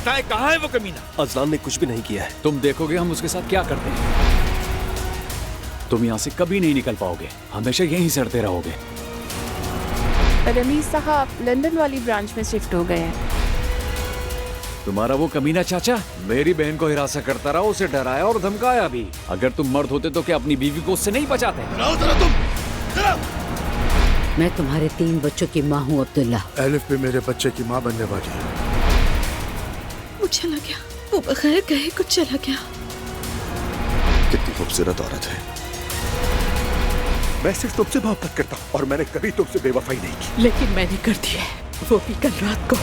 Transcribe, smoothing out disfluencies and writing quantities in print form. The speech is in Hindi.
बताए कहाँ है वो कमीना? अजलान ने कुछ भी नहीं किया है। तुम देखोगे हम उसके साथ क्या करते हैं। तुम यहाँ से कभी नहीं निकल पाओगे, हमेशा यहीं सड़ते रहोगे। रमीज साहब लंदन वाली ब्रांच में शिफ्ट हो गए हैं। तुम्हारा वो कमीना चाचा मेरी बहन को हिरासत करता रहा, उसे डराया और धमकाया भी। अगर तुम मर्द होते तो क्या अपनी बीवी को उससे नहीं बचाते? मैं तुम्हारे 3 बच्चों की माँ हूँ अब्दुल्ला। एलिफ भी मेरे बच्चे की माँ बनने वाली है। वो चला गया, वो बगैर कहे कुछ चला गया। कितनी खूबसूरत औरत है। मैं सिर्फ तुमसे मोहब्बत करता हूँ और मैंने कभी तुमसे बेवफाई नहीं की। लेकिन मैंने कर दी है, वो भी कल रात को।